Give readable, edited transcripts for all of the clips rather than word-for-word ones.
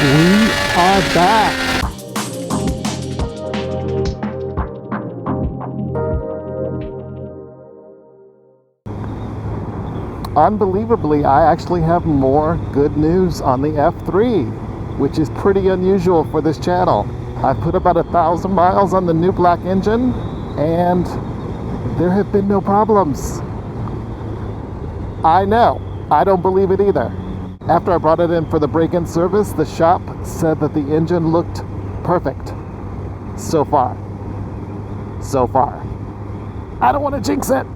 We are back. Unbelievably, I actually have more good news on the F3, which is pretty unusual for this channel. I've put about 1,000 miles on the new black engine, and there have been no problems. I know, I don't believe it either. After I brought it in for the break-in service, the shop said that the engine looked perfect. So far. I don't want to jinx it.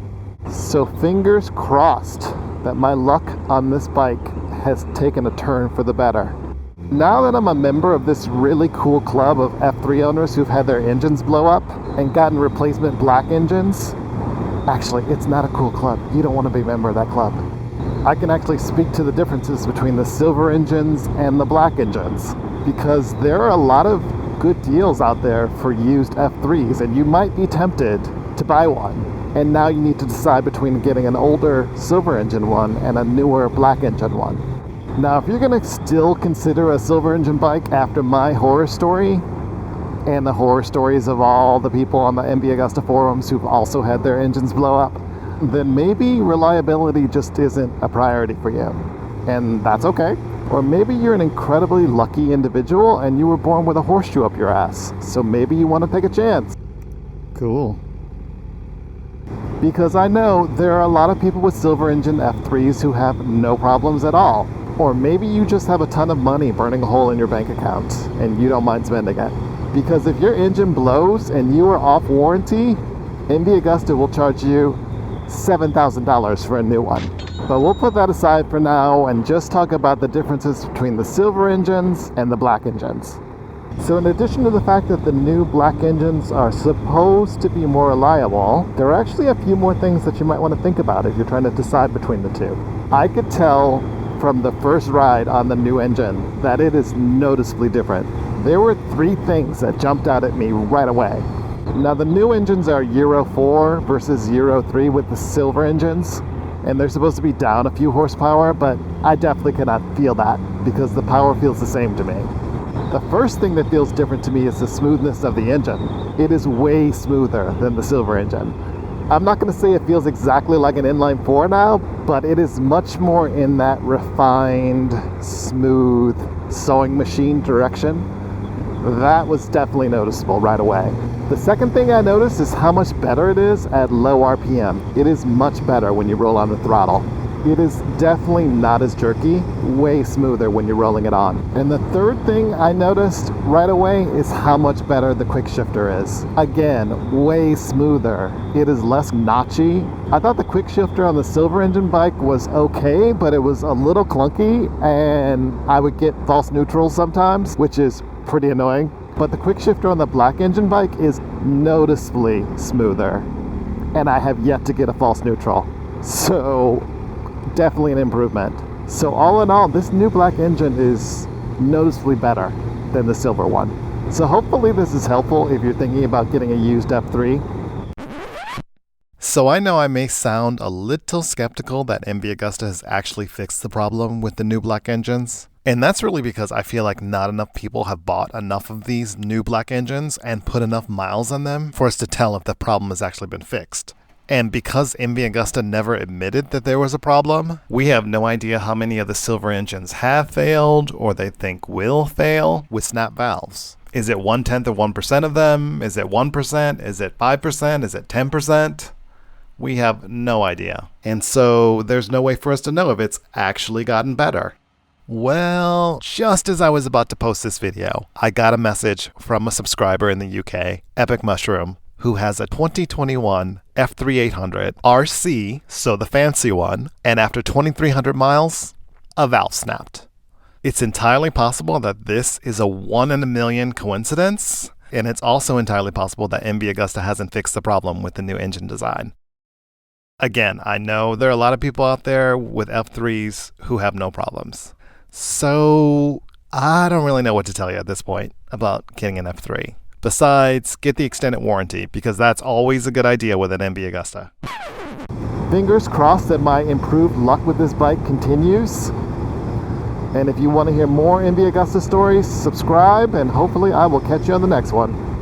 So fingers crossed that my luck on this bike has taken a turn for the better. Now that I'm a member of this really cool club of F3 owners who've had their engines blow up and gotten replacement black engines, actually, it's not a cool club. You don't want to be a member of that club. I can actually speak to the differences between the silver engines and the black engines, because there are a lot of good deals out there for used F3s, and you might be tempted to buy one. And now you need to decide between getting an older silver engine one and a newer black engine one. Now, if you're going to still consider a silver engine bike after my horror story, and the horror stories of all the people on the MV Agusta forums who've also had their engines blow up, then maybe reliability just isn't a priority for you. And that's okay. Or maybe you're an incredibly lucky individual and you were born with a horseshoe up your ass. So maybe you want to take a chance. Cool. Because I know there are a lot of people with silver engine F3s who have no problems at all. Or maybe you just have a ton of money burning a hole in your bank account and you don't mind spending it. Because if your engine blows and you are off warranty, MV Agusta will charge you $7,000 for a new one. But we'll put that aside for now and just talk about the differences between the silver engines and the black engines. So in addition to the fact that the new black engines are supposed to be more reliable, there are actually a few more things that you might want to think about if you're trying to decide between the two. I could tell from the first ride on the new engine that it is noticeably different. There were 3 things that jumped out at me right away. Now the new engines are Euro 4 versus Euro 3 with the silver engines, and they're supposed to be down a few horsepower, but I definitely cannot feel that because the power feels the same to me. The first thing that feels different to me is the smoothness of the engine. It is way smoother than the silver engine. I'm not going to say it feels exactly like an inline 4 now, but it is much more in that refined, smooth sewing machine direction. That was definitely noticeable right away. The second thing I noticed is how much better it is at low RPM. It is much better when you roll on the throttle. It is definitely not as jerky, way smoother when you're rolling it on. And the third thing I noticed right away is how much better the quick shifter is. Again, way smoother. It is less notchy. I thought the quick shifter on the silver engine bike was okay, but it was a little clunky and I would get false neutrals sometimes, which is pretty annoying. But the quick shifter on the black engine bike is noticeably smoother, and I have yet to get a false neutral. So definitely an improvement. So all in all, this new black engine is noticeably better than the silver one. So hopefully this is helpful if you're thinking about getting a used F3. So I know I may sound a little skeptical that MV Agusta has actually fixed the problem with the new black engines. And that's really because I feel like not enough people have bought enough of these new black engines and put enough miles on them for us to tell if the problem has actually been fixed. And because MV Agusta never admitted that there was a problem, we have no idea how many of the silver engines have failed or they think will fail with snap valves. Is it 1/10 of 1% of them? Is it 1%? Is it 5%? Is it 10%? We have no idea. And so there's no way for us to know if it's actually gotten better. Well, just as I was about to post this video, I got a message from a subscriber in the UK, Epic Mushroom, who has a 2021 F3 800 RC, so the fancy one, and after 2,300 miles, a valve snapped. It's entirely possible that this is a 1 in a million coincidence, and it's also entirely possible that MV Agusta hasn't fixed the problem with the new engine design. Again, I know there are a lot of people out there with F3s who have no problems. So I don't really know what to tell you at this point about getting an F3. Besides, get the extended warranty, because that's always a good idea with an MV Agusta. Fingers crossed that my improved luck with this bike continues. And if you want to hear more MV Agusta stories, subscribe, and hopefully I will catch you on the next one.